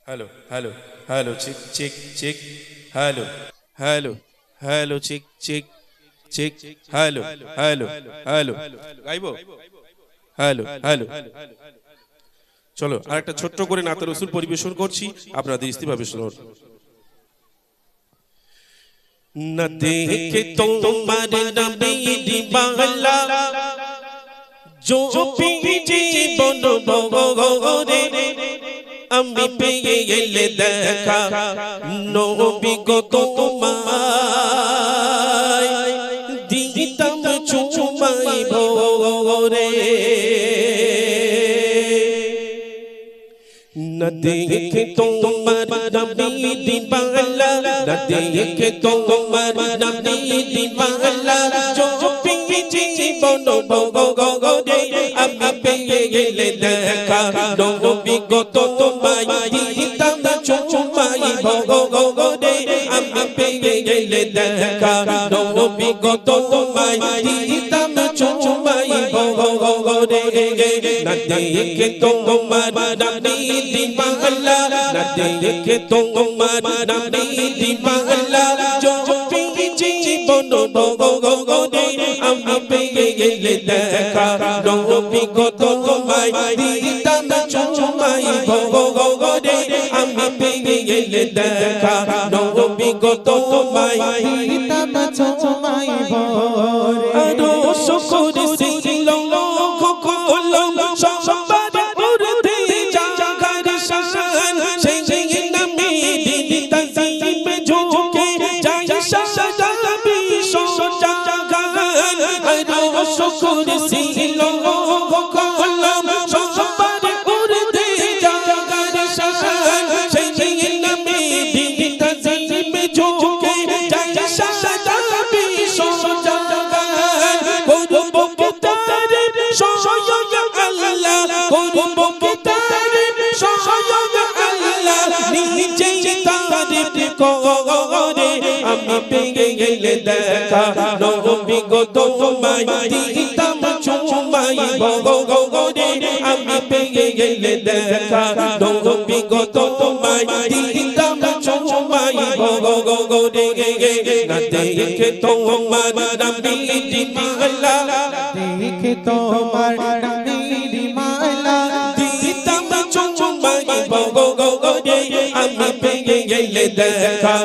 Hello hello hello chick chick chick hello hello hello chick chick chick hello hello hello गाइबो hello hello चलो আরেকটা ছোট্ট করে নাতে রাসূল পরিবেশন করছি আপনাদের ইস্তিভাবে শুনুন না দেখে তোমার নবী দিবালা जो पीजी बन बगरे আমি পেয়ে গেলে দেখা নবী গো তোমায় দিতাম চুমাই ভোরে না দেখে তোমার নবী দিবালা না দেখে তোমার নবী দিবালা जो पीजी बन बगरे আমি পেয়ে গেলে দেখা নবী গো তোমায় দিতাম চুমাই ভোরে আমি পেয়ে গেলে দেখা নবী গো তোমায় দিতাম চুমাই ভোরে না দেখে তোমার নবী দিবালা না দেখে তোমার নবী দিবালা जो पीजी बन बगरे আমি পেয়ে গেলে দেখা নবী গো তোমায় দিতাম চুমাই ভোরে আমি পেয়ে গেলে দেখা নবী গো তোমায় দিতাম চুমাই ভোরে আরো শুকর ছিল কলম সবার উর্ধে জাগার শান সেই নামে দিতাম জিমে ঝুঁকে যায় সাদা বিশ্ব জাগান আরো শুকর ছিল কলম সবার উর্ধে জাগার শান সেই নামে দিতাম জিমে ঝুঁকে যায় সাদা বিশ্ব জাগান করব তারে সহায় আল্লাহ করব তারে সহায় আল্লাহ নিজেই তারিফ করে আমি পেয়ে গেলে দেখা নবী গো তোমায় দিতাম চুমাই ভোরে আমি পেয়ে গেলে দেখা নবী গো তোমায় দিতাম চুমাই ভোরে না দেখে তোমার নবী দিবালা দেখে তোমার নবী দিবালা দিতাম চুমাই ভোরে আমি পেয়ে গেলে দেখা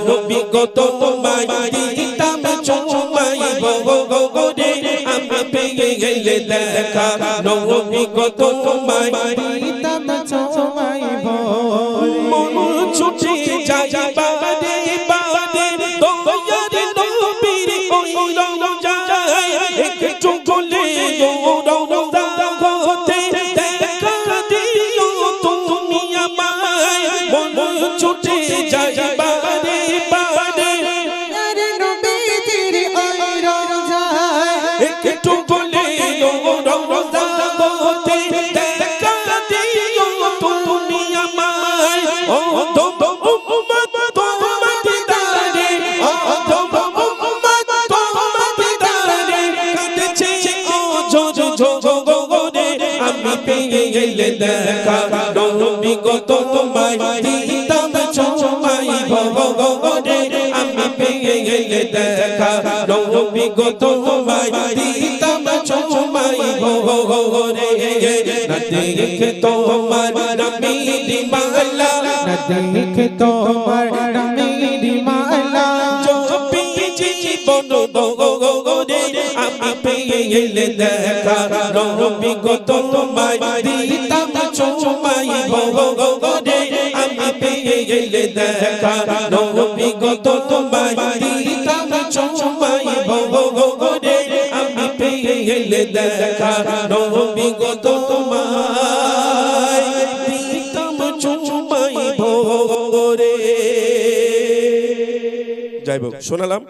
নবী গো তোমায় দিতাম চুমাই ভোরে আমি পেয়ে গেলে দেখা নবী গো তোমায় দিতাম চুমাই ভোরে মন ছুটে যায় বাদে বাদে দয়ার নবীর ওই রওজায় একটু গলে রওজা হতে দেখা দিও তুমি আমায় মন ছুটে যায় বাদে বাদে আরে নবীজির ওই রওজায় একটু গলে রওজা হতে দেখা দিও তুমি আমায় ও উম্মত তোমার দিদারে ও উম্মত তোমার দিদারে কাঁদছে ও ঝোরে আমি পেয়ে গেলে দেখা নবী গো তোমায় দিতাম চুমাই ভোরে আমি পেয়ে গেলে দেখা নবী গো তোমায় দিতাম চুমাই ভোরে না দেখে তোমার নবী দিবালা না দেখে তোমার নবী দিবালা जो पीजी बन बगरे আমি পেয়ে গেলে দেখা নবী গো তোমায় দিতাম চুমাই ভোরে আমি পেয়ে গেলে দেখা নবী গো তোমায় দিতাম চুমাই ভোরে আমি পেয়ে গেলে দেখা নবী গো তোমায় দিতাম চুমাই ভোরে যাইব শোনালাম।